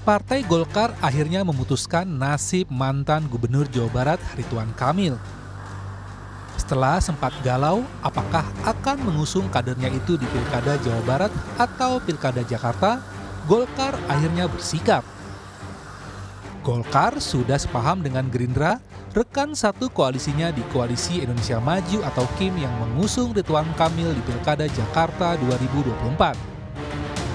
Partai Golkar akhirnya memutuskan nasib mantan Gubernur Jawa Barat Ridwan Kamil. Setelah sempat galau, apakah akan mengusung kadernya itu di Pilkada Jawa Barat atau Pilkada Jakarta, Golkar akhirnya bersikap. Golkar sudah sepaham dengan Gerindra, rekan satu koalisinya di Koalisi Indonesia Maju atau KIM yang mengusung Ridwan Kamil di Pilkada Jakarta 2024.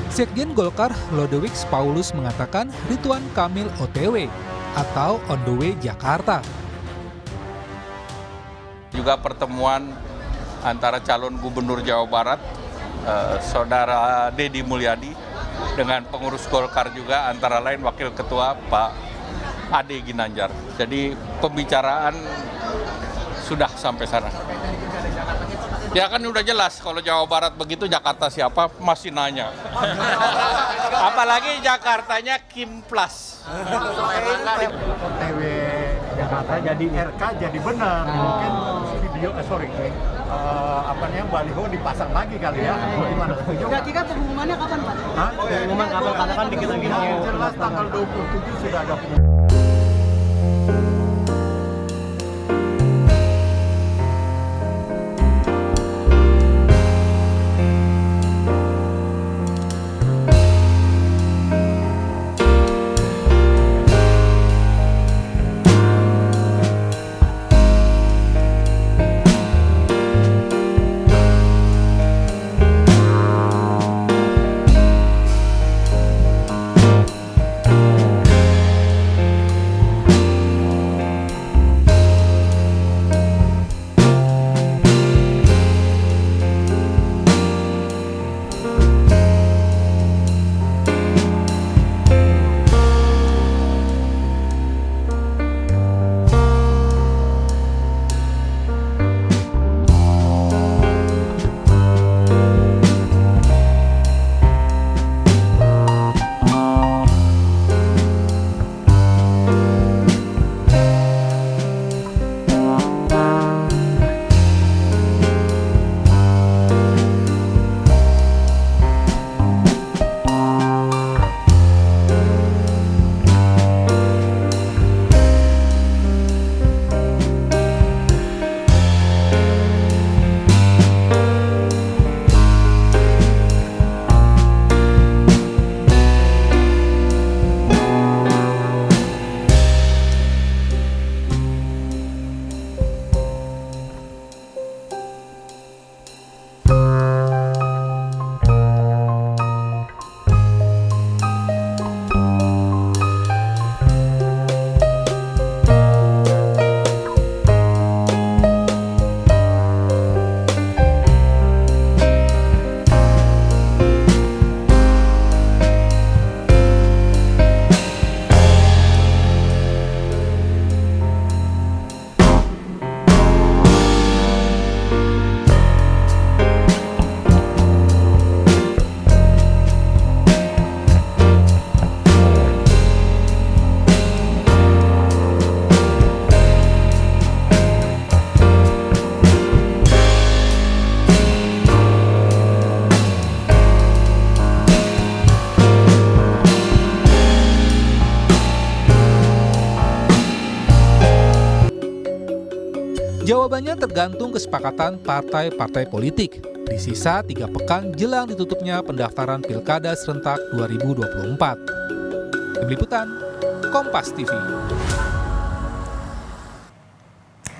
Sekjen Golkar Lodewijk Paulus mengatakan Ridwan Kamil OTW atau on the way Jakarta. Juga pertemuan antara calon gubernur Jawa Barat, Saudara Deddy Mulyadi, dengan pengurus Golkar juga, antara lain Wakil Ketua Pak Ade Ginanjar. Jadi pembicaraan sudah sampai sana. Ya kan udah jelas kalau Jawa Barat begitu, Jakarta siapa masih nanya. Apalagi Jakartanya Kim Plus. OTW Jakarta jadi RK jadi benar. Mungkin video baliho dipasang lagi kali ya. Gimana? Kira-kira pengumumannya kapan, Pak? Hah? Pengumuman kapan? Karena kan dikit lagi mau. Yang jelas tanggal 27 sudah ada pengumuman. Jawabannya tergantung kesepakatan partai-partai politik. Di sisa 3 pekan jelang ditutupnya pendaftaran Pilkada serentak 2024. Tim Liputan, Kompas TV.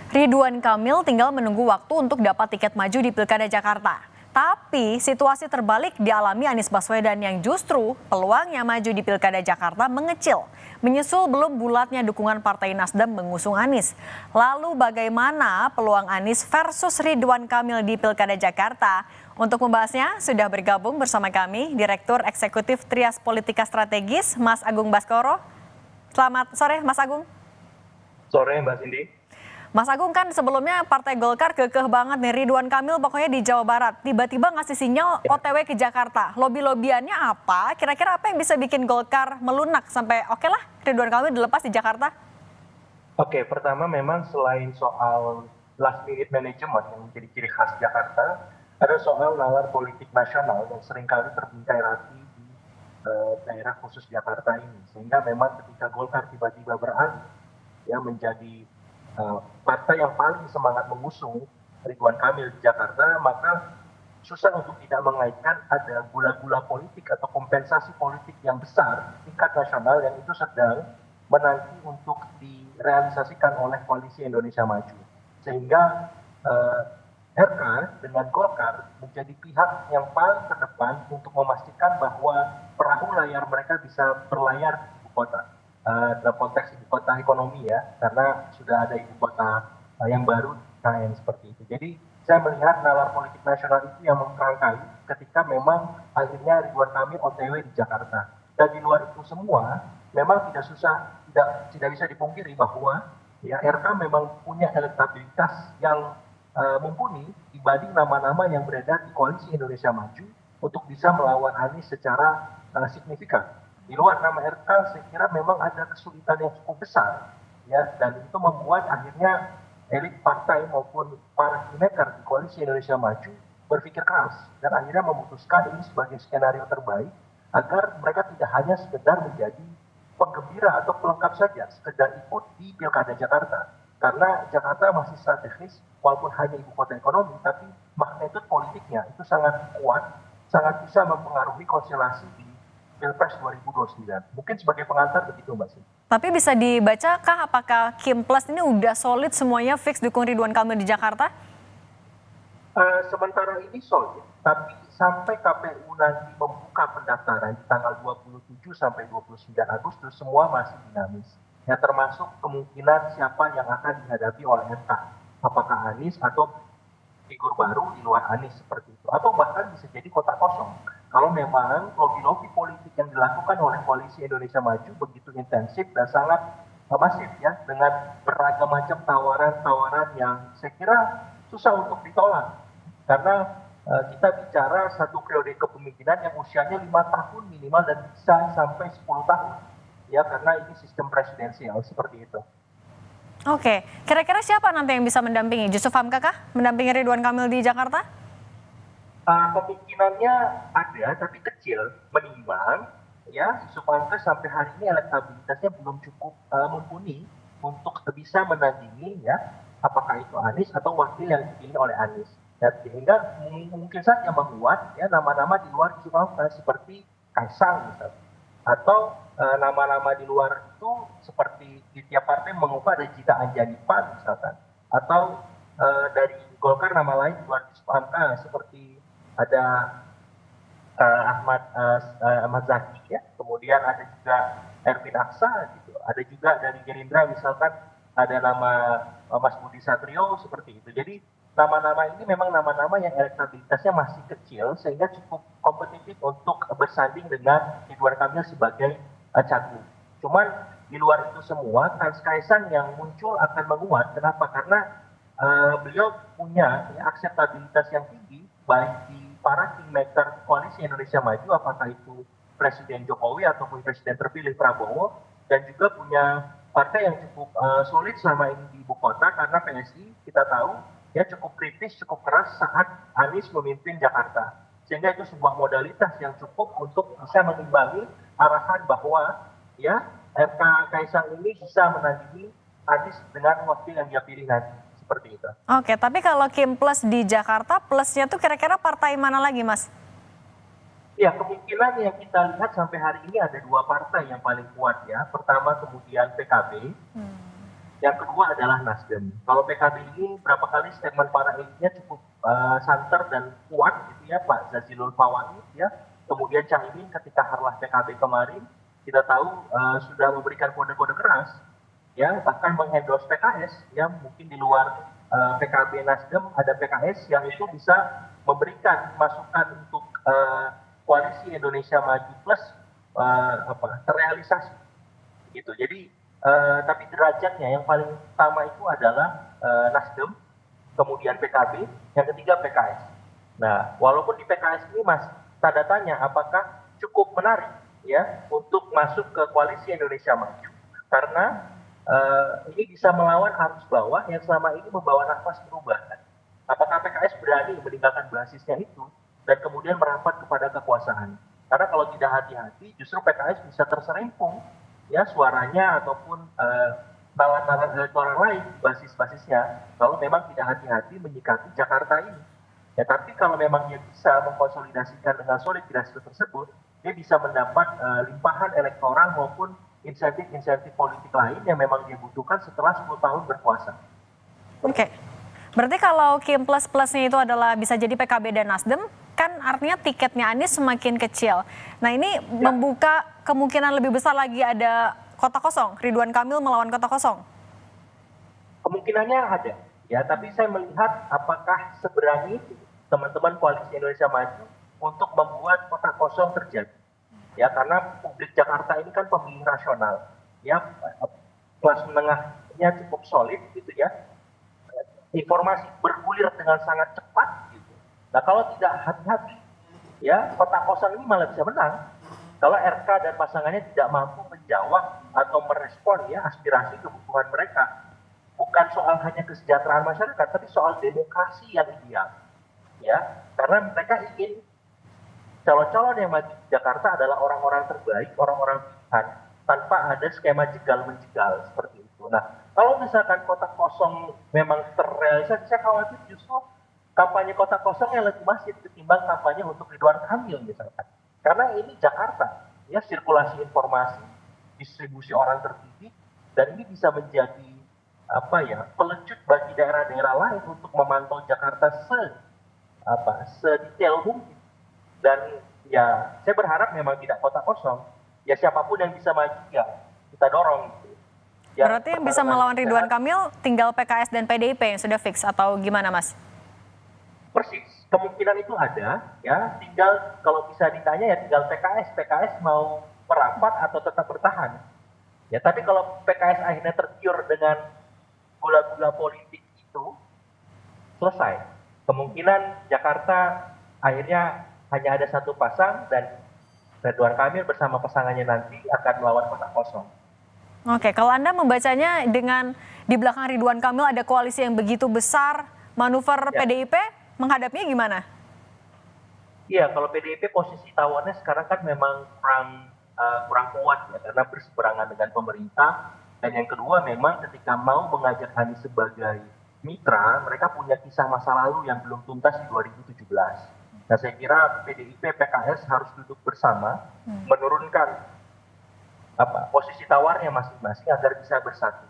Ridwan Kamil tinggal menunggu waktu untuk dapat tiket maju di Pilkada Jakarta. Tapi situasi terbalik dialami Anies Baswedan yang justru peluangnya maju di Pilkada Jakarta mengecil. Menyusul belum bulatnya dukungan Partai Nasdem mengusung Anies. Lalu bagaimana peluang Anies versus Ridwan Kamil di Pilkada Jakarta? Untuk membahasnya sudah bergabung bersama kami Direktur Eksekutif Trias Politika Strategis, Mas Agung Baskoro. Selamat sore Mas Agung. Sore Mbak Cindy. Mas Agung, kan sebelumnya Partai Golkar kekeh banget nih, Ridwan Kamil pokoknya di Jawa Barat. Tiba-tiba ngasih sinyal OTW ke Jakarta. Lobby-lobiannya apa? Kira-kira apa yang bisa bikin Golkar melunak sampai oke lah Ridwan Kamil dilepas di Jakarta? Oke, pertama memang selain soal last minute management yang menjadi ciri khas Jakarta, ada soal nalar politik nasional yang seringkali terbingkai rapi di daerah khusus Jakarta ini, sehingga memang ketika Golkar tiba-tiba beralih ya menjadi partai yang paling semangat mengusung Ridwan Kamil di Jakarta, maka susah untuk tidak mengaitkan ada gula-gula politik atau kompensasi politik yang besar tingkat nasional yang itu sedang menanti untuk direalisasikan oleh Koalisi Indonesia Maju. Sehingga RK dengan Golkar menjadi pihak yang paling terdepan untuk memastikan bahwa perahu layar mereka bisa berlayar di ibu kota. Dalam konteks ibu kota ekonomi ya, karena sudah ada ibu kota yang baru IKN seperti itu. Jadi saya melihat nalar politik nasional itu yang mengkerangkai ketika memang akhirnya Ridwan Kamil OTW di Jakarta. Dan di luar itu semua, memang tidak bisa dipungkiri bahwa ya RK memang punya elektabilitas yang mumpuni dibanding nama-nama yang beredar di Koalisi Indonesia Maju untuk bisa melawan Anies secara signifikan. Di luar nama RK, saya kira memang ada kesulitan yang cukup besar, ya, dan itu membuat akhirnya elit partai maupun para kingmaker di Koalisi Indonesia Maju berpikir keras dan akhirnya memutuskan ini sebagai skenario terbaik agar mereka tidak hanya sekedar menjadi penggembira atau pelengkap saja, sekedar ikut di Pilkada Jakarta. Karena Jakarta masih strategis, walaupun hanya ibu kota ekonomi, tapi magnitude politiknya itu sangat kuat, sangat bisa mempengaruhi konstelasi di Pilpres 2029. Mungkin sebagai pengantar begitu Mbak Sri. Tapi bisa dibacakah apakah Kim Plus ini udah solid semuanya fix dukung Ridwan Kamil di Jakarta? Sementara ini solid, tapi sampai KPU nanti membuka pendaftaran di tanggal 27 sampai 29 Agustus, semua masih dinamis. Ya, termasuk kemungkinan siapa yang akan dihadapi oleh MK. Apakah Anies atau figur baru di luar Anies seperti itu. Atau bahkan bisa jadi kotak kosong. Kalau memang lobby-lobby politik yang dilakukan oleh Koalisi Indonesia Maju begitu intensif dan sangat masif ya, dengan beragam macam tawaran-tawaran yang saya kira susah untuk ditolak. Karena kita bicara satu periode kepemimpinan yang usianya 5 tahun minimal dan bisa sampai 10 tahun. Ya, karena ini sistem presidensial seperti itu. Oke, kira-kira siapa nanti yang bisa mendampingi? Jusuf Hamka kah mendampingi Ridwan Kamil di Jakarta? Kemungkinannya ada, tapi kecil, menimbang ya Jusuf Hamka sampai hari ini elektabilitasnya belum cukup mumpuni untuk bisa menandingi ya apakah itu Anies atau wakil yang dipilih oleh Anies. Ya, sehingga mungkin saja menguat ya nama-nama di luar Jusuf Hamka seperti Kaisang misalnya. Atau nama-nama di luar itu seperti di tiap partai mengubah ada Jita Anjani Pan misalkan. Atau dari Golkar nama lain di luar Jusuf Hamka seperti ada Ahmad Zaki ya, kemudian ada juga Erwin Aksa gitu. Ada juga dari Gerindra misalkan ada nama Mas Budi Satrio seperti itu. Jadi nama-nama ini memang nama-nama yang elektabilitasnya masih kecil sehingga cukup kompetitif untuk bersanding dengan Ridwan Kamil sebagai cagup. Cuman di luar itu semua, Kaisang yang muncul akan menguat. Kenapa? Karena beliau punya ya, akseptabilitas yang tinggi baik di para kingmaker Koalisi Indonesia Maju, apakah itu Presiden Jokowi ataupun Presiden terpilih Prabowo, dan juga punya partai yang cukup solid selama ini di ibu kota karena PSI kita tahu ya cukup kritis, cukup keras saat Anies memimpin Jakarta. Sehingga itu sebuah modalitas yang cukup untuk bisa mengimbangi arahan bahwa ya RK Kaisang ini bisa menandingi Anies dengan wakil yang dia pilih nanti. Seperti itu. Oke, tapi kalau Kim Plus di Jakarta, plusnya tuh kira-kira partai mana lagi, Mas? Ya, kemungkinan yang kita lihat sampai hari ini ada dua partai yang paling kuat ya. Pertama kemudian PKB, yang kedua adalah Nasdem. Kalau PKB ini berapa kali statement para elitnya cukup santer dan kuat gitu ya, Pak Jazilul Fawait ya. Kemudian Caimin ketika harlah PKB kemarin, kita tahu sudah memberikan kode-kode keras. Ya, bahkan mengendorse PKS, ya mungkin di luar PKB Nasdem ada PKS yang itu bisa memberikan masukan untuk Koalisi Indonesia Maju Plus terrealisasi, gitu. Jadi tapi derajatnya yang paling utama itu adalah Nasdem, kemudian PKB, yang ketiga PKS. Nah, walaupun di PKS ini masih tanda tanya apakah cukup menarik ya untuk masuk ke Koalisi Indonesia Maju, karena ini bisa melawan arus bawah yang selama ini membawa nafas perubahan. Apakah PKS berani meninggalkan basisnya itu dan kemudian merapat kepada kekuasaan? Karena kalau tidak hati-hati, justru PKS bisa terserempung ya suaranya ataupun nalar-nalar elektoral lain basis-basisnya. Kalau memang tidak hati-hati menyikapi Jakarta ini. Ya, tapi kalau memang dia bisa mengkonsolidasikan dengan solid grassroots tersebut, dia bisa mendapat limpahan elektoral maupun insentif-insentif politik lain yang memang dia butuhkan setelah 10 tahun berkuasa. Oke. Berarti kalau Kim plus-plusnya itu adalah bisa jadi PKB dan Nasdem, kan artinya tiketnya Anies semakin kecil. Nah ini membuka kemungkinan lebih besar lagi ada kota kosong, Ridwan Kamil melawan kota kosong. Kemungkinannya ada, ya. Tapi saya melihat apakah seberani itu teman-teman Koalisi Indonesia Maju untuk membuat kota kosong terjadi. Ya, karena publik Jakarta ini kan pemilih rasional, ya, kelas menengahnya cukup solid, gitu ya. Informasi bergulir dengan sangat cepat, gitu. Nah, kalau tidak hati-hati, ya, kota kosong ini malah bisa menang. Kalau RK dan pasangannya tidak mampu menjawab atau merespon ya aspirasi kebutuhan mereka. Bukan soal hanya kesejahteraan masyarakat, tapi soal demokrasi yang ideal. Ya, karena mereka ingin calon-calon yang maju di Jakarta adalah orang-orang terbaik, orang-orang pilihan, tanpa ada skema jegal-menjegal seperti itu. Nah, kalau misalkan kota kosong memang terrealisasi, saya khawatir justru kampanye kota kosong yang lebih masif ketimbang kampanye untuk Ridwan Kamil misalkan. Karena ini Jakarta, ya, sirkulasi informasi, distribusi orang terdidik, dan ini bisa menjadi pelecut bagi daerah-daerah lain untuk memantau Jakarta sedetail mungkin. Dan ya saya berharap memang tidak kota kosong. Ya siapapun yang bisa maju ya kita dorong. Gitu. Ya, berarti yang bisa melawan Ridwan Kamil tinggal PKS dan PDIP yang sudah fix atau gimana Mas? Persis, kemungkinan itu ada. Ya tinggal kalau bisa ditanya ya tinggal PKS mau merapat atau tetap bertahan. Ya tapi kalau PKS akhirnya tergiur dengan gula-gula politik itu selesai. Kemungkinan Jakarta akhirnya hanya ada satu pasang dan Ridwan Kamil bersama pasangannya nanti akan melawan kota kosong. Oke, kalau Anda membacanya dengan di belakang Ridwan Kamil ada koalisi yang begitu besar, manuver PDIP menghadapinya gimana? Iya, kalau PDIP posisi tawarnya sekarang kan memang kurang kuat ya karena berseberangan dengan pemerintah. Dan yang kedua memang ketika mau mengajak Anies sebagai mitra, mereka punya kisah masa lalu yang belum tuntas di 2017. Nah saya kira PDIP, PKS harus duduk bersama, menurunkan posisi tawarnya masing-masing agar bisa bersatu.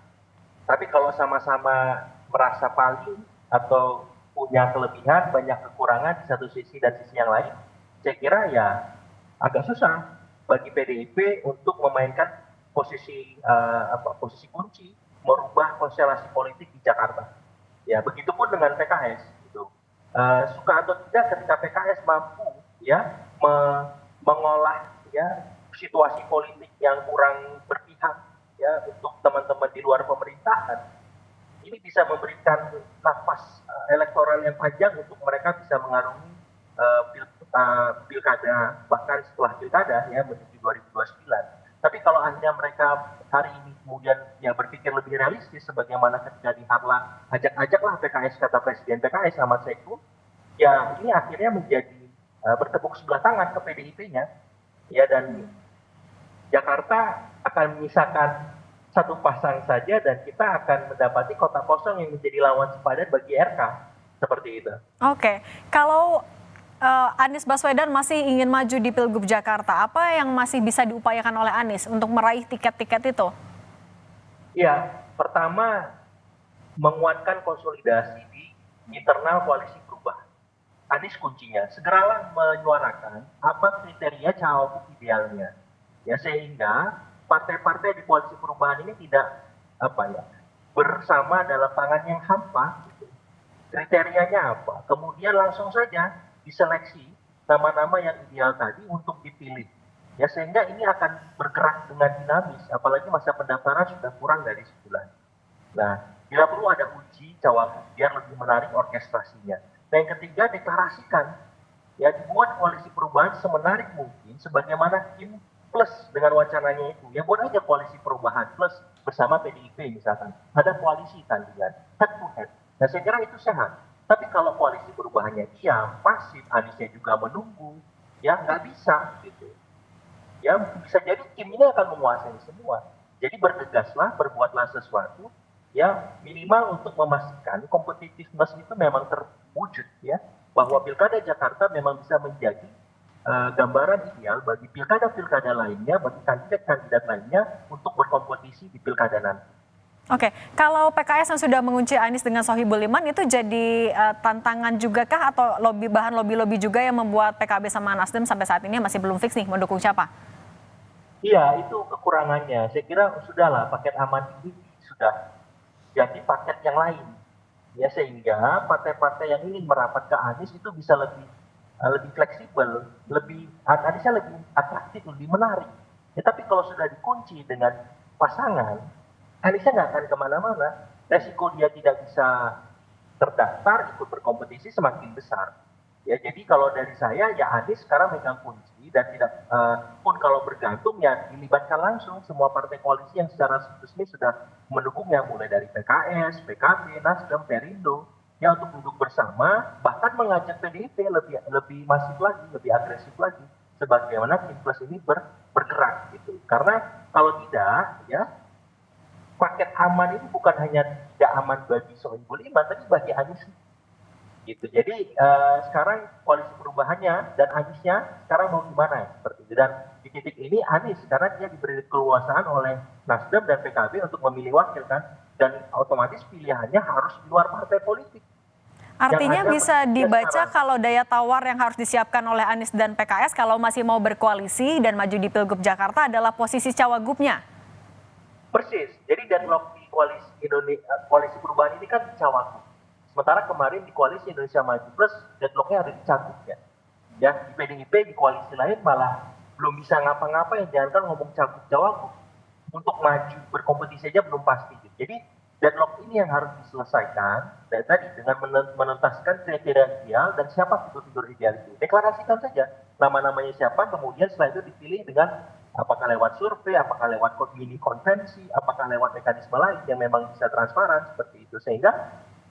Tapi kalau sama-sama merasa paling atau punya kelebihan, banyak kekurangan di satu sisi dan sisi yang lain, saya kira ya agak susah bagi PDIP untuk memainkan posisi kunci, merubah konstelasi politik di Jakarta. Ya, begitupun dengan PKS. Gitu. Suka atau tidak, ketika PKS mampu ya mengolah ya situasi politik yang kurang berpihak ya untuk teman-teman di luar pemerintahan, ini bisa memberikan nafas elektoral yang panjang untuk mereka bisa mengarungi pilkada, bahkan setelah pilkada ya menuju 2029. Tapi kalau akhirnya mereka hari ini kemudian ya berpikir lebih realistis sebagaimana ketika di Harlah ajak-ajaklah PKS, kata Presiden PKS Ahmad Saiku, ya ini akhirnya menjadi bertepuk sebelah tangan ke PDIP-nya ya, dan Jakarta akan menyisakan satu pasang saja dan kita akan mendapati kota kosong yang menjadi lawan sepadan bagi RK seperti itu. Oke, kalau Anies Baswedan masih ingin maju di Pilgub Jakarta, apa yang masih bisa diupayakan oleh Anies untuk meraih tiket-tiket itu? Ya, pertama menguatkan konsolidasi di internal koalisi perubahan. Anies kuncinya, segeralah menyuarakan apa kriteria cawagup idealnya. Ya, sehingga partai-partai di koalisi perubahan ini tidak bersama dalam tangan yang hampa. Gitu. Kriterianya apa? Kemudian langsung saja diseleksi nama-nama yang ideal tadi untuk dipilih. Ya, sehingga ini akan bergerak dengan dinamis, apalagi masa pendaftaran sudah kurang dari sebulan. Nah, bila perlu ada uji cawagup biar lebih menarik orkestrasinya. Dan yang ketiga, deklarasikan. Ya, dibuat koalisi perubahan semenarik mungkin, sebagaimana Kim plus dengan wacananya itu. Ya, buat aja koalisi perubahan plus bersama PDIP misalkan. Ada koalisi tandingan, head to head. Nah, saya kira itu sehat. Tapi kalau koalisi perubahannya diam, pasif, Aniesnya juga menunggu, ya nggak bisa gitu. ya bisa jadi Kim ini akan menguasai semua. Jadi bergegaslah, berbuatlah sesuatu ya minimal untuk memastikan kompetitiveness itu memang terwujud ya, bahwa Pilkada Jakarta memang bisa menjadi gambaran ideal bagi pilkada-pilkada lainnya, bagi kandidat-kandidat lainnya untuk berkompetisi di pilkada nanti. Oke, kalau PKS yang sudah mengunci Anies dengan Sohibul Iman itu jadi tantangan juga kah atau bahan lobby-lobby juga yang membuat PKB sama Nasdem sampai saat ini masih belum fix nih mendukung siapa? Iya, itu kekurangannya. Saya kira sudahlah paket aman ini sudah jadi paket yang lain. Ya sehingga partai-partai yang ingin merapat ke Anies itu bisa lebih fleksibel, Aniesnya lebih atraktif, lebih menarik. Ya, tapi kalau sudah dikunci dengan pasangan, Aniesnya nggak akan kemana-mana. Resiko dia tidak bisa terdaftar, ikut berkompetisi semakin besar. Ya, jadi kalau dari saya, ya Anies sekarang megang kunci dan tidak pun kalau bergantung ya dilibatkan langsung semua partai koalisi yang secara resmi sudah mendukungnya, mulai dari PKS, PKB, Nasdem, Perindo, ya untuk duduk bersama, bahkan mengajak PDIP lebih masif lagi, lebih agresif lagi, sebagaimana Kim Plus ini bergerak gitu. Karena kalau tidak, ya paket aman itu bukan hanya tidak aman bagi Sohibul Iman, tapi bagi Anies. Gitu. Jadi sekarang koalisi perubahannya dan Aniesnya sekarang mau gimana seperti itu. Dan di titik ini Anies karena dia diberi keleluasaan oleh Nasdem dan PKB untuk memilih wakil kan, dan otomatis pilihannya harus di luar partai politik. Artinya bisa dibaca kalau daya tawar yang harus disiapkan oleh Anies dan PKS kalau masih mau berkoalisi dan maju di Pilgub Jakarta adalah posisi cawagupnya. Persis. Jadi deadlock di koalisi perubahan ini kan cawagup. Sementara kemarin di koalisi Indonesia Maju Plus deadlocknya ada di cagup ya. Ya di PDIP di koalisi lain malah belum bisa ngapa-ngapa, yang jangan kan ngomong cagup cawagup. Untuk maju berkompetisi saja belum pasti. Gitu. Jadi deadlock ini yang harus diselesaikan dan tadi dengan menentaskan kriteria ideal dan siapa figur-figur ideal itu. Deklarasikan saja nama-namanya siapa, kemudian setelah itu dipilih dengan apakah lewat survei, apakah lewat mini konvensi, apakah lewat mekanisme lain yang memang bisa transparan seperti itu. Sehingga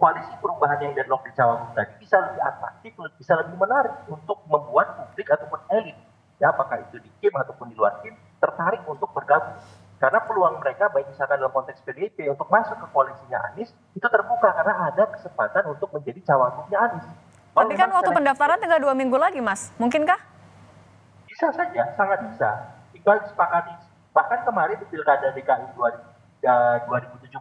koalisi perubahan yang deadlock di cawagup tadi bisa lebih atraktif, bisa lebih menarik untuk membuat publik ataupun elit, ya apakah itu di Kim ataupun di luar Kim, tertarik untuk bergabung. Karena peluang mereka baik misalkan dalam konteks PDIP untuk masuk ke koalisinya Anies itu terbuka karena ada kesempatan untuk menjadi cawagupnya Anies. Tapi kan waktu pendaftaran tinggal 2 minggu lagi, Mas. Mungkinkah? Bisa saja, sangat bisa. Tinggal disepakati. Bahkan kemarin di Pilkada DKI 2017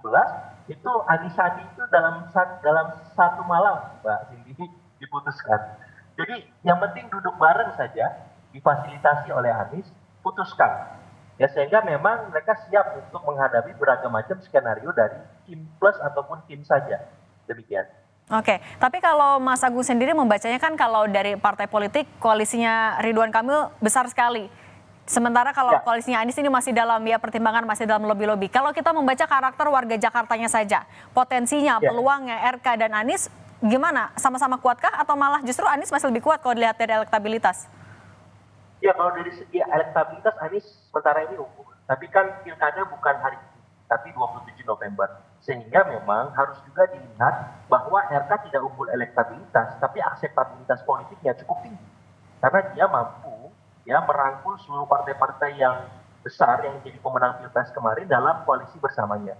itu Anies Sandi itu dalam satu malam Mbak Cindy diputuskan. Jadi yang penting duduk bareng saja, difasilitasi oleh Anies, putuskan. Ya sehingga memang mereka siap untuk menghadapi beragam macam skenario dari Kim Plus ataupun Kim saja. Demikian. Oke, tapi kalau Mas Agung sendiri membacanya kan kalau dari partai politik koalisinya Ridwan Kamil besar sekali. Sementara kalau koalisinya Anies ini masih dalam pertimbangan, masih dalam lobby-lobby. Kalau kita membaca karakter warga Jakartanya saja, potensinya, peluangnya RK dan Anies gimana? Sama-sama kuatkah atau malah justru Anies masih lebih kuat kalau dilihat dari elektabilitas? Ya kalau dari segi elektabilitas Anies sementara ini unggul. Tapi kan pilkada bukan hari ini, tapi 27 November. Sehingga memang harus juga dilihat bahwa RK tidak unggul elektabilitas, tapi akseptabilitas politiknya cukup tinggi. Karena dia mampu merangkul seluruh partai-partai yang besar yang menjadi pemenang Pilpres kemarin dalam koalisi bersamanya.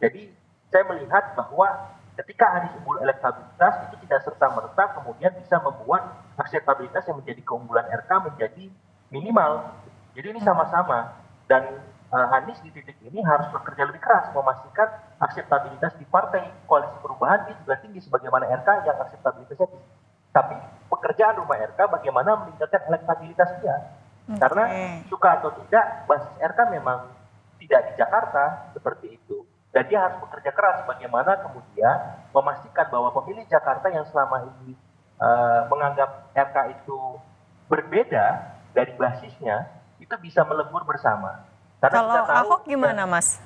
Jadi saya melihat bahwa ketika Anies unggul elektabilitas itu tidak serta-merta kemudian bisa membuat akseptabilitas yang menjadi keunggulan RK menjadi minimal. Jadi ini sama-sama dan Anies di titik ini harus bekerja lebih keras memastikan akseptabilitas di partai koalisi perubahan itu juga tinggi sebagaimana RK yang akseptabilitasnya tinggi. Tapi pekerjaan rumah RK bagaimana meningkatkan elektabilitas dia. Karena suka atau tidak basis RK memang tidak di Jakarta seperti itu. Dan dia harus bekerja keras bagaimana kemudian memastikan bahwa pemilih Jakarta yang selama ini menganggap RK itu berbeda dari basisnya itu bisa melebur bersama. Karena kalau kita tahu, Ahok gimana Mas?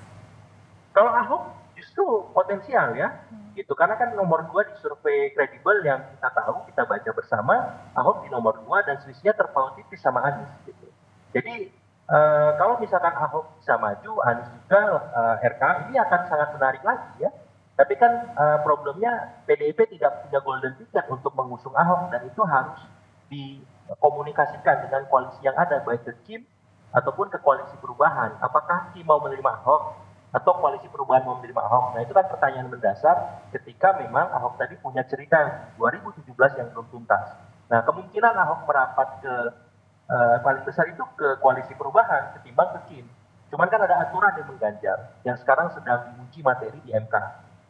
Kalau Ahok justru potensial ya. Gitu. Karena kan nomor 2 di survei kredibel yang kita tahu, kita baca bersama, Ahok di nomor 2 dan selisihnya terpaut tipis sama Anies. Gitu. Jadi kalau misalkan Ahok bisa maju, Anies juga RK, ini akan sangat menarik lagi ya. Tapi kan problemnya PDIP tidak punya golden ticket untuk mengusung Ahok dan itu harus dikomunikasikan dengan koalisi yang ada, baik ke Kim ataupun ke koalisi perubahan. Apakah Kim mau menerima Ahok atau koalisi perubahan mau menerima Ahok? Nah itu kan pertanyaan mendasar ketika memang Ahok tadi punya cerita 2017 yang belum tuntas. Nah kemungkinan Ahok merapat ke paling besar itu ke koalisi perubahan ketimbang ke Kim. Cuman kan ada aturan yang mengganjal yang sekarang sedang diuji materi di MK.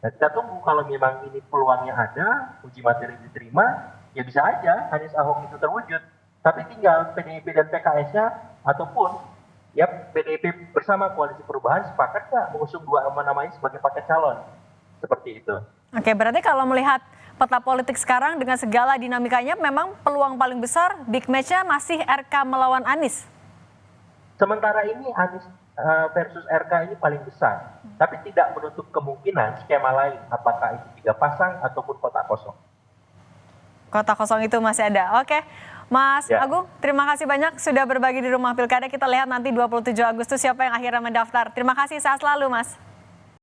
Nah kita tunggu kalau memang ini peluangnya ada, uji materi diterima, ya bisa aja Anies Ahok itu terwujud. Tapi tinggal PDIP dan PKS-nya ataupun ya PDIP bersama koalisi perubahan sepakat nggak mengusung dua nama ini sebagai paket calon seperti itu. Oke, berarti kalau melihat peta politik sekarang dengan segala dinamikanya, memang peluang paling besar big match-nya masih RK melawan Anies. Sementara ini Anies versus RK ini paling besar, tapi tidak menutup kemungkinan skema lain, apakah itu 3 pasang ataupun kota kosong. Kota kosong itu masih ada. Oke, Mas Ya. Agung, terima kasih banyak sudah berbagi di Rumah Pilkada. Kita lihat nanti 27 Agustus siapa yang akhirnya mendaftar. Terima kasih, sehat selalu Mas.